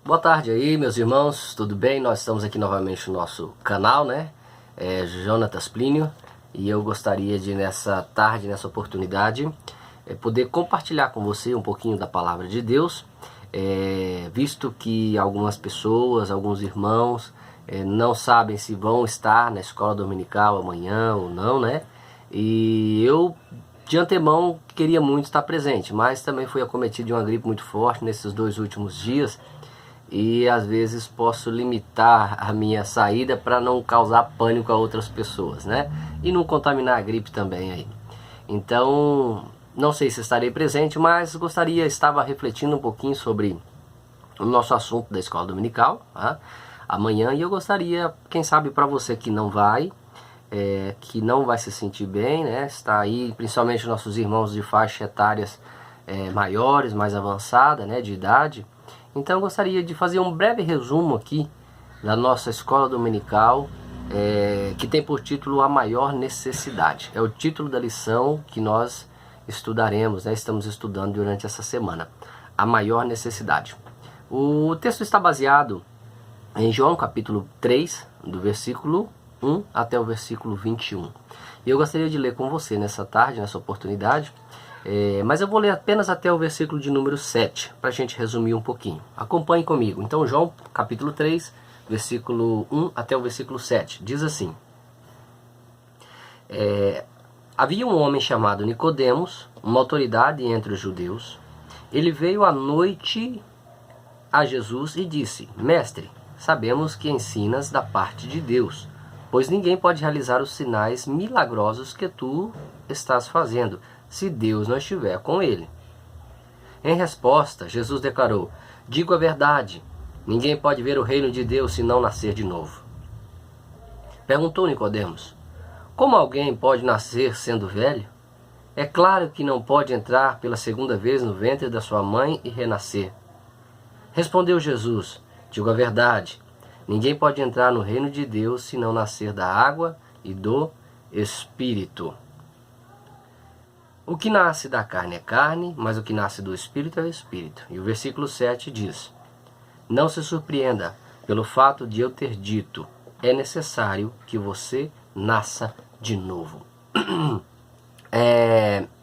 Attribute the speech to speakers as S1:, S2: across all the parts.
S1: Boa tarde aí, meus irmãos, tudo bem? Nós estamos aqui novamente no nosso canal, né? Jonatas Plínio, e eu gostaria de, nessa tarde, nessa oportunidade, poder compartilhar com você um pouquinho da Palavra de Deus, visto que algumas pessoas, alguns irmãos, não sabem se vão estar na escola dominical amanhã ou não, né? E eu, de antemão, queria muito estar presente, mas também fui acometido de uma gripe muito forte nesses 2 últimos dias, e às vezes posso limitar a minha saída para não causar pânico a outras pessoas, né? E não contaminar a gripe também aí. Então, não sei se estarei presente, mas estava refletindo um pouquinho sobre o nosso assunto da escola dominical, tá? Amanhã, e eu gostaria, quem sabe para você que não vai se sentir bem, né? Está aí, principalmente nossos irmãos de faixa etárias maiores, mais avançada, né, de idade. Então eu gostaria de fazer um breve resumo aqui da nossa escola dominical, que tem por título A Maior Necessidade. É o título da lição que nós estudaremos, né? Estamos estudando durante essa semana. A Maior Necessidade. O texto está baseado em João capítulo 3, do versículo 1 até o versículo 21. E eu gostaria de ler com você nessa tarde, nessa oportunidade, mas eu vou ler apenas até o versículo de número 7, para a gente resumir um pouquinho. Acompanhe comigo. Então, João, capítulo 3, versículo 1 até o versículo 7, diz assim: havia um homem chamado Nicodemos, uma autoridade entre os judeus. Ele veio à noite a Jesus e disse: Mestre, sabemos que ensinas da parte de Deus, pois ninguém pode realizar os sinais milagrosos que tu estás fazendo, se Deus não estiver com ele. Em resposta, Jesus declarou: digo a verdade, ninguém pode ver o reino de Deus se não nascer de novo. Perguntou Nicodemos: como alguém pode nascer sendo velho? É claro que não pode entrar pela segunda vez no ventre da sua mãe e renascer. Respondeu Jesus: digo a verdade, ninguém pode entrar no reino de Deus se não nascer da água e do Espírito. O que nasce da carne é carne, mas o que nasce do Espírito é o Espírito. E o versículo 7 diz: não se surpreenda pelo fato de eu ter dito, é necessário que você nasça de novo.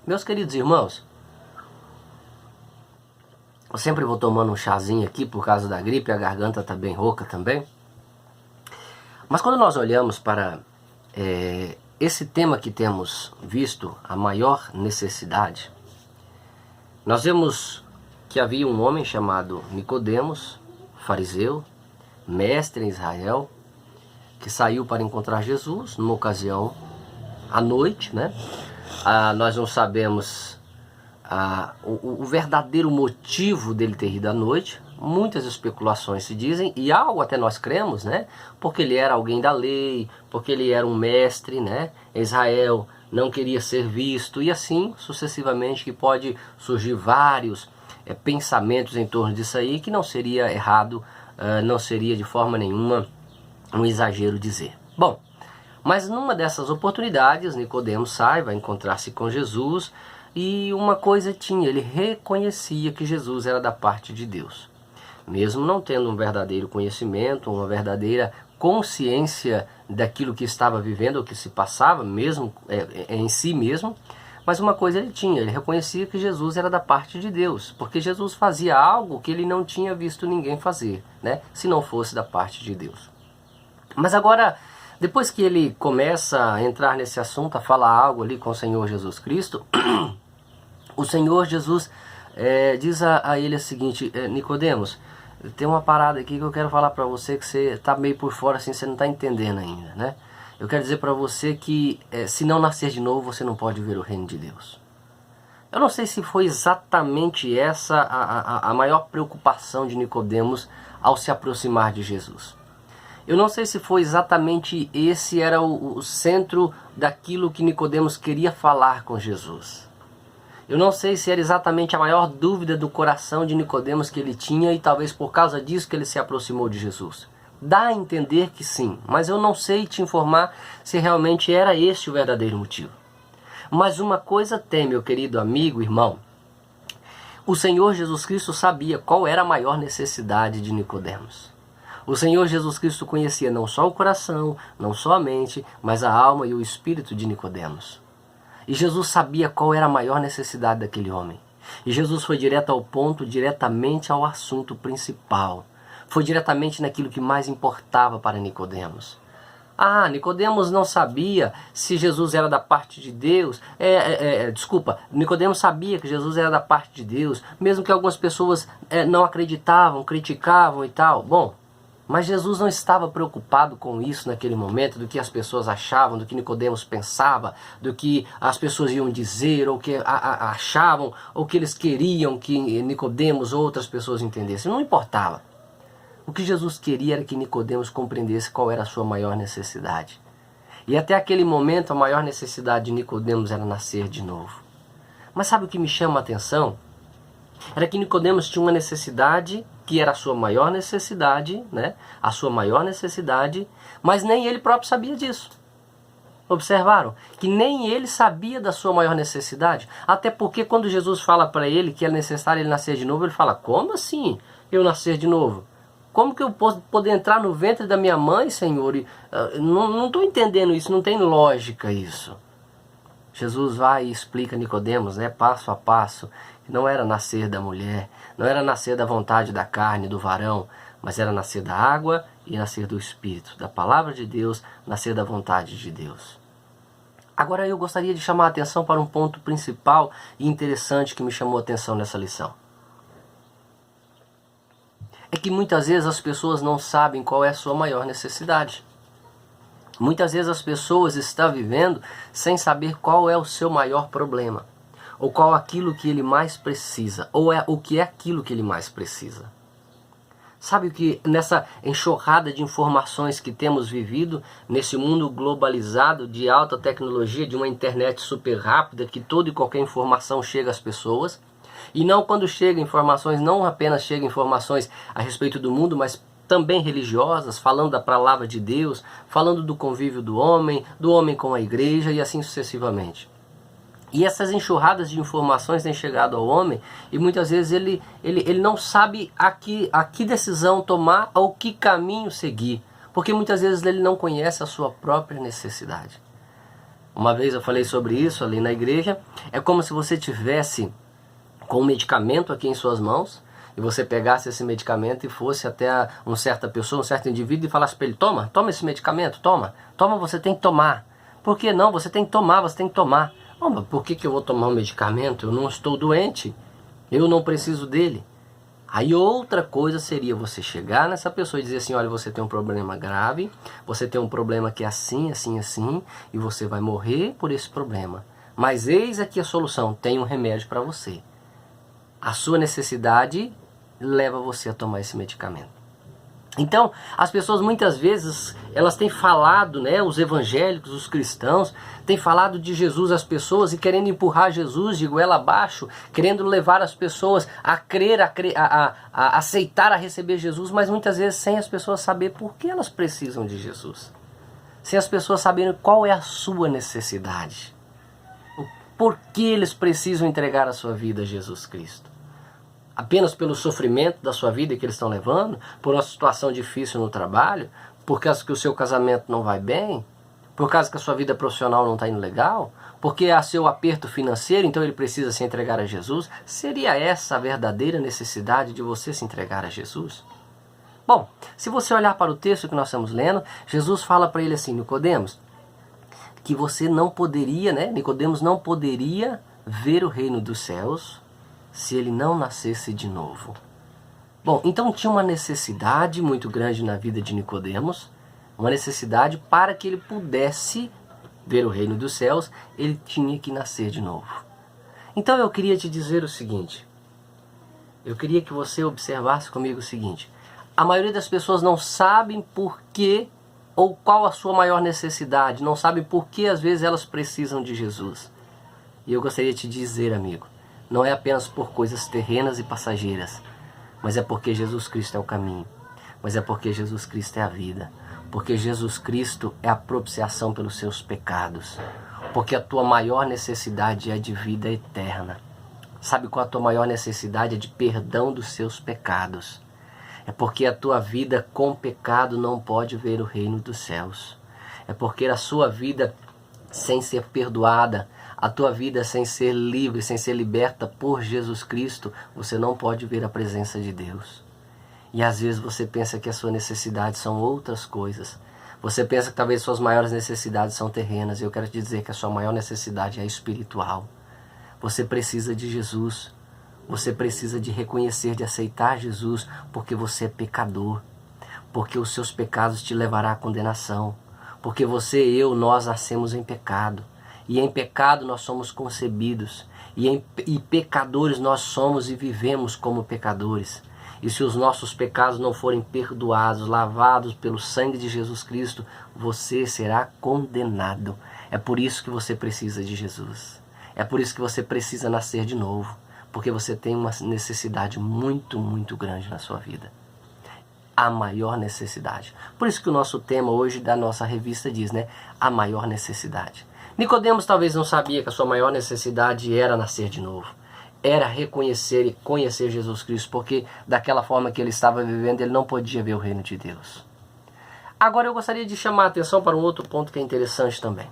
S1: Meus queridos irmãos, eu sempre vou tomando um chazinho aqui por causa da gripe, a garganta está bem rouca também. Mas quando nós olhamos para esse tema que temos visto, a maior necessidade, nós vemos que havia um homem chamado Nicodemos, fariseu, mestre em Israel, que saiu para encontrar Jesus numa ocasião à noite, né? Nós não sabemos o verdadeiro motivo dele ter ido à noite. Muitas especulações se dizem, e algo até nós cremos, né? Porque ele era alguém da lei, porque ele era um mestre, né? Israel não queria ser visto, e assim sucessivamente, que pode surgir vários pensamentos em torno disso aí, que não seria errado, não seria de forma nenhuma um exagero dizer. Bom, mas numa dessas oportunidades, Nicodemos vai encontrar-se com Jesus, e uma coisa tinha, ele reconhecia que Jesus era da parte de Deus. Mesmo não tendo um verdadeiro conhecimento, uma verdadeira consciência daquilo que estava vivendo, ou que se passava, mesmo em si mesmo, mas uma coisa ele tinha, ele reconhecia que Jesus era da parte de Deus, porque Jesus fazia algo que ele não tinha visto ninguém fazer, né, se não fosse da parte de Deus. Mas agora, depois que ele começa a entrar nesse assunto, a falar algo ali com o Senhor Jesus Cristo, o Senhor Jesus diz a ele o seguinte: Nicodemos, tem uma parada aqui que eu quero falar para você, que você está meio por fora, assim, você não está entendendo ainda, né? Eu quero dizer para você que se não nascer de novo, você não pode ver o reino de Deus. Eu não sei se foi exatamente essa a maior preocupação de Nicodemos ao se aproximar de Jesus. Eu não sei se foi exatamente esse era o centro daquilo que Nicodemos queria falar com Jesus. Eu não sei se era exatamente a maior dúvida do coração de Nicodemos que ele tinha, e talvez por causa disso que ele se aproximou de Jesus. Dá a entender que sim, mas eu não sei te informar se realmente era este o verdadeiro motivo. Mas uma coisa tem, meu querido amigo, irmão: O Senhor Jesus Cristo sabia qual era a maior necessidade de Nicodemos. O Senhor Jesus Cristo conhecia não só o coração, não só a mente, mas a alma e o espírito de Nicodemos. E Jesus sabia qual era a maior necessidade daquele homem. E Jesus foi direto ao ponto, diretamente ao assunto principal. Foi diretamente naquilo que mais importava para Nicodemos. Nicodemos não sabia se Jesus era da parte de Deus. Nicodemos sabia que Jesus era da parte de Deus, mesmo que algumas pessoas não acreditavam, criticavam e tal. Bom, mas Jesus não estava preocupado com isso naquele momento, do que as pessoas achavam, do que Nicodemos pensava, do que as pessoas iam dizer, ou que achavam, ou que eles queriam que Nicodemos ou outras pessoas entendessem. Não importava. O que Jesus queria era que Nicodemos compreendesse qual era a sua maior necessidade. E até aquele momento a maior necessidade de Nicodemos era nascer de novo. Mas sabe o que me chama a atenção? Era que Nicodemos tinha uma necessidade que era a sua maior necessidade, né? A sua maior necessidade, mas nem ele próprio sabia disso. Observaram? Que nem ele sabia da sua maior necessidade. Até porque quando Jesus fala para ele que é necessário ele nascer de novo, ele fala: como assim eu nascer de novo? Como que eu posso poder entrar no ventre da minha mãe, Senhor? Não estou entendendo isso, não tem lógica isso. Jesus vai e explica a Nicodemos, né, passo a passo, que não era nascer da mulher, não era nascer da vontade da carne, do varão, mas era nascer da água e nascer do Espírito, da palavra de Deus, nascer da vontade de Deus. Agora eu gostaria de chamar a atenção para um ponto principal e interessante que me chamou a atenção nessa lição. É que muitas vezes as pessoas não sabem qual é a sua maior necessidade. Muitas vezes as pessoas estão vivendo sem saber qual é o seu maior problema, ou qual é aquilo que ele mais precisa, ou o que é aquilo que ele mais precisa. Sabe o que nessa enxurrada de informações que temos vivido, nesse mundo globalizado de alta tecnologia, de uma internet super rápida, que toda e qualquer informação chega às pessoas, e não quando chega informações, não apenas chega informações a respeito do mundo, mas também religiosas, falando da palavra de Deus, falando do convívio do homem com a igreja e assim sucessivamente. E essas enxurradas de informações têm chegado ao homem e muitas vezes ele não sabe a que decisão tomar ou que caminho seguir, porque muitas vezes ele não conhece a sua própria necessidade. Uma vez eu falei sobre isso ali na igreja, é como se você tivesse com um medicamento aqui em suas mãos, e você pegasse esse medicamento e fosse até uma certa pessoa, um certo indivíduo e falasse para ele: toma esse medicamento, toma, você tem que tomar. Por que não? Você tem que tomar. Oh, mas por que eu vou tomar um medicamento? Eu não estou doente, eu não preciso dele. Aí outra coisa seria você chegar nessa pessoa e dizer assim: olha, você tem um problema grave, você tem um problema que é assim, e você vai morrer por esse problema. Mas eis aqui a solução, tem um remédio para você. A sua necessidade leva você a tomar esse medicamento. Então, as pessoas muitas vezes, elas têm falado, né, os evangélicos, os cristãos, têm falado de Jesus às pessoas e querendo empurrar Jesus de goela abaixo, querendo levar as pessoas a crer, a aceitar, a receber Jesus, mas muitas vezes sem as pessoas saber por que elas precisam de Jesus. Sem as pessoas saberem qual é a sua necessidade. Por que eles precisam entregar a sua vida a Jesus Cristo. Apenas pelo sofrimento da sua vida que eles estão levando, por uma situação difícil no trabalho, por causa que o seu casamento não vai bem, por causa que a sua vida profissional não está indo legal, porque há seu aperto financeiro, então ele precisa se entregar a Jesus. Seria essa a verdadeira necessidade de você se entregar a Jesus? Bom, se você olhar para o texto que nós estamos lendo, Jesus fala para ele assim: Nicodemos, que você não poderia, né? Nicodemos não poderia ver o reino dos céus se ele não nascesse de novo. Bom, então tinha uma necessidade muito grande na vida de Nicodemos, uma necessidade para que ele pudesse ver o reino dos céus, ele tinha que nascer de novo. Então eu queria te dizer o seguinte, eu queria que você observasse comigo o seguinte: a maioria das pessoas não sabem por que ou qual a sua maior necessidade, não sabem por que às vezes elas precisam de Jesus. E eu gostaria de te dizer, amigo, não é apenas por coisas terrenas e passageiras, mas é porque Jesus Cristo é o caminho, mas é porque Jesus Cristo é a vida, porque Jesus Cristo é a propiciação pelos seus pecados, porque a tua maior necessidade é de vida eterna. Sabe qual a tua maior necessidade? É de perdão dos seus pecados. É porque a tua vida com pecado não pode ver o reino dos céus. É porque a sua vida sem ser perdoada, a tua vida sem ser livre, sem ser liberta por Jesus Cristo, você não pode ver a presença de Deus. E às vezes você pensa que a sua necessidade são outras coisas. Você pensa que talvez suas maiores necessidades são terrenas. E eu quero te dizer que a sua maior necessidade é espiritual. Você precisa de Jesus. Você precisa de reconhecer, de aceitar Jesus, porque você é pecador. Porque os seus pecados te levarão à condenação. Porque você e eu, nós nascemos em pecado. E em pecado nós somos concebidos. E pecadores nós somos e vivemos como pecadores. E se os nossos pecados não forem perdoados, lavados pelo sangue de Jesus Cristo, você será condenado. É por isso que você precisa de Jesus. É por isso que você precisa nascer de novo. Porque você tem uma necessidade muito, muito grande na sua vida. A maior necessidade. Por isso que o nosso tema hoje da nossa revista diz, né? A maior necessidade. Nicodemos talvez não sabia que a sua maior necessidade era nascer de novo. Era reconhecer e conhecer Jesus Cristo, porque daquela forma que ele estava vivendo, ele não podia ver o reino de Deus. Agora eu gostaria de chamar a atenção para um outro ponto que é interessante também.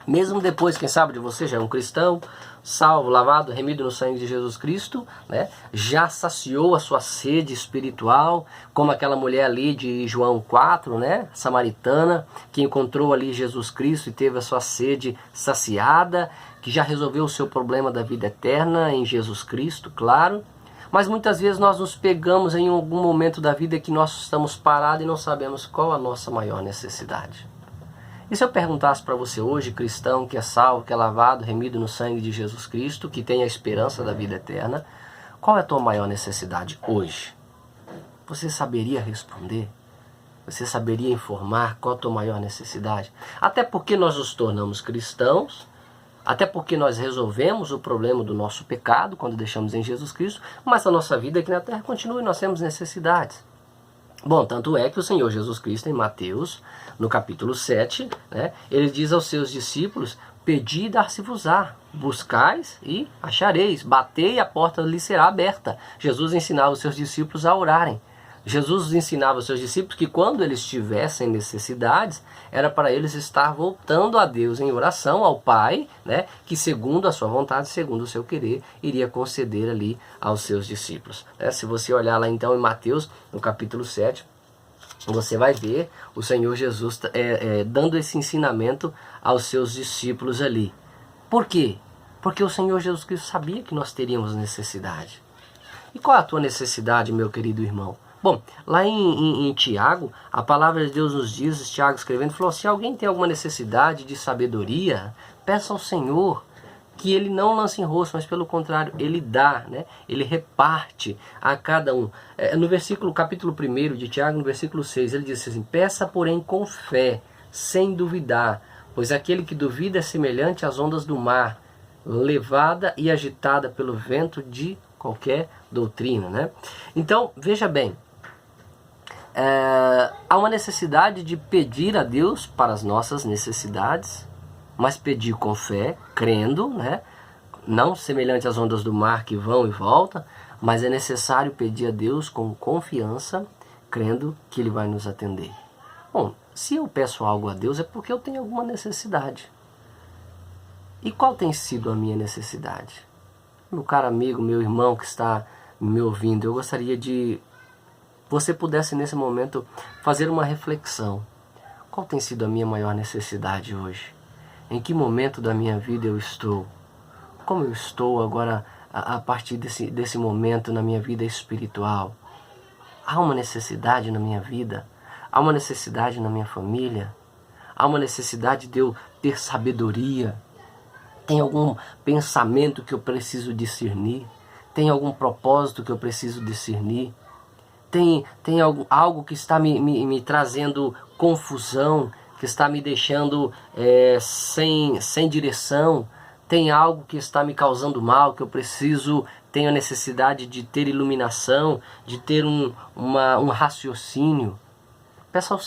S1: Mesmo depois, quem sabe de você já é um cristão, salvo, lavado, remido no sangue de Jesus Cristo, né? Já saciou a sua sede espiritual, como aquela mulher ali de João 4, né? Samaritana, que encontrou ali Jesus Cristo e teve a sua sede saciada, que já resolveu o seu problema da vida eterna em Jesus Cristo, claro. Mas muitas vezes nós nos pegamos em algum momento da vida que nós estamos parados e não sabemos qual a nossa maior necessidade. E se eu perguntasse para você hoje, cristão, que é salvo, que é lavado, remido no sangue de Jesus Cristo, que tem a esperança da vida eterna, qual é a tua maior necessidade hoje? Você saberia responder? Você saberia informar qual a tua maior necessidade? Até porque nós nos tornamos cristãos, até porque nós resolvemos o problema do nosso pecado quando deixamos em Jesus Cristo, mas a nossa vida aqui na terra continua e nós temos necessidades. Bom, tanto é que o Senhor Jesus Cristo, em Mateus, no capítulo 7, né, ele diz aos seus discípulos, pedi e dar-se-vos-á, buscais e achareis, batei e a porta lhe será aberta. Jesus ensinava os seus discípulos a orarem. Jesus ensinava aos seus discípulos que quando eles tivessem necessidades, era para eles estar voltando a Deus em oração, ao Pai, né, que segundo a sua vontade, segundo o seu querer, iria conceder ali aos seus discípulos. Se você olhar lá então em Mateus, no capítulo 7, você vai ver o Senhor Jesus dando esse ensinamento aos seus discípulos ali. Por quê? Porque o Senhor Jesus Cristo sabia que nós teríamos necessidade. E qual é a tua necessidade, meu querido irmão? Bom, lá em Tiago, a palavra de Deus nos diz, Tiago escrevendo, falou, se alguém tem alguma necessidade de sabedoria, peça ao Senhor, que ele não lance em rosto, mas pelo contrário, ele dá, né? Ele reparte a cada um. No versículo, capítulo 1 de Tiago, no versículo 6, ele diz assim, peça porém com fé, sem duvidar, pois aquele que duvida é semelhante às ondas do mar, levada e agitada pelo vento de qualquer doutrina, né? Então, veja bem, há uma necessidade de pedir a Deus para as nossas necessidades, mas pedir com fé, crendo, né? Não semelhante às ondas do mar que vão e voltam, mas é necessário pedir a Deus com confiança, crendo que Ele vai nos atender. Bom, se eu peço algo a Deus é porque eu tenho alguma necessidade. E qual tem sido a minha necessidade? Meu caro amigo, meu irmão que está me ouvindo, eu gostaria de você pudesse nesse momento fazer uma reflexão. Qual tem sido a minha maior necessidade hoje? Em que momento da minha vida eu estou? Como eu estou agora a partir desse momento na minha vida espiritual? Há uma necessidade na minha vida? Há uma necessidade na minha família? Há uma necessidade de eu ter sabedoria? Tem algum pensamento que eu preciso discernir? Tem algum propósito que eu preciso discernir? Tem algo que está me trazendo confusão, que está me deixando sem direção? Tem algo que está me causando mal, que eu tenho a necessidade de ter iluminação, de ter um raciocínio? Peça ao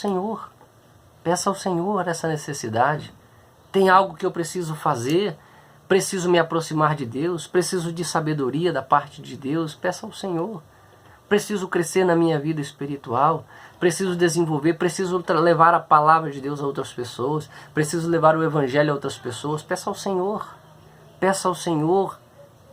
S1: Senhor essa necessidade. Tem algo que eu preciso fazer preciso me aproximar de Deus, preciso de sabedoria da parte de Deus, peça ao Senhor. Preciso crescer na minha vida espiritual, preciso desenvolver, preciso levar a palavra de Deus a outras pessoas, preciso levar o evangelho a outras pessoas, peça ao Senhor. Peça ao Senhor,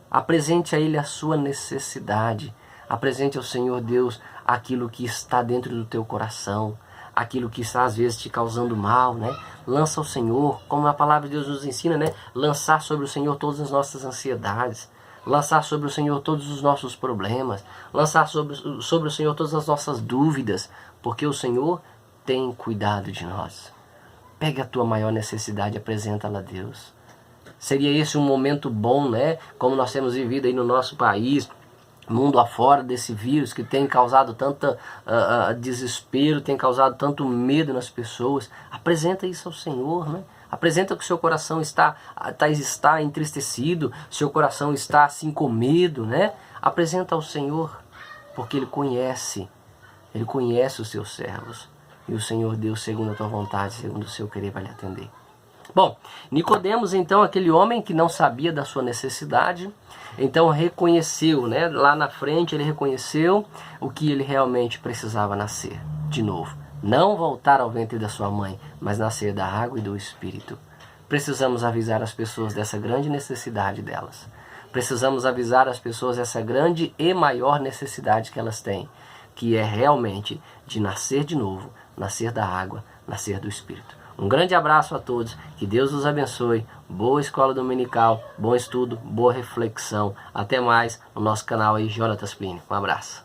S1: apresente a Ele a sua necessidade, apresente ao Senhor Deus aquilo que está dentro do teu coração, aquilo que está às vezes te causando mal, né? Lança ao Senhor, como a palavra de Deus nos ensina, né? Lançar sobre o Senhor todas as nossas ansiedades, lançar sobre o Senhor todos os nossos problemas, lançar sobre o Senhor todas as nossas dúvidas, porque o Senhor tem cuidado de nós. Pega a tua maior necessidade e apresenta-la a Deus. Seria esse um momento bom, né? Como nós temos vivido aí no nosso país, mundo afora desse vírus que tem causado tanto desespero, tem causado tanto medo nas pessoas. Apresenta isso ao Senhor, né? Apresenta que o seu coração está entristecido, seu coração está assim com medo, né? Apresenta ao Senhor, porque Ele conhece os seus servos. E o Senhor Deus, segundo a tua vontade, segundo o seu querer, vai lhe atender. Bom, Nicodemos, então, aquele homem que não sabia da sua necessidade, então reconheceu, né? Lá na frente ele reconheceu o que ele realmente precisava nascer, de novo. Não voltar ao ventre da sua mãe, mas nascer da água e do Espírito. Precisamos avisar as pessoas dessa grande necessidade delas. Precisamos avisar as pessoas dessa grande e maior necessidade que elas têm, que é realmente de nascer de novo, nascer da água, nascer do Espírito. Um grande abraço a todos, que Deus os abençoe, boa escola dominical, bom estudo, boa reflexão. Até mais no nosso canal aí, Jonatas Plínio. Um abraço.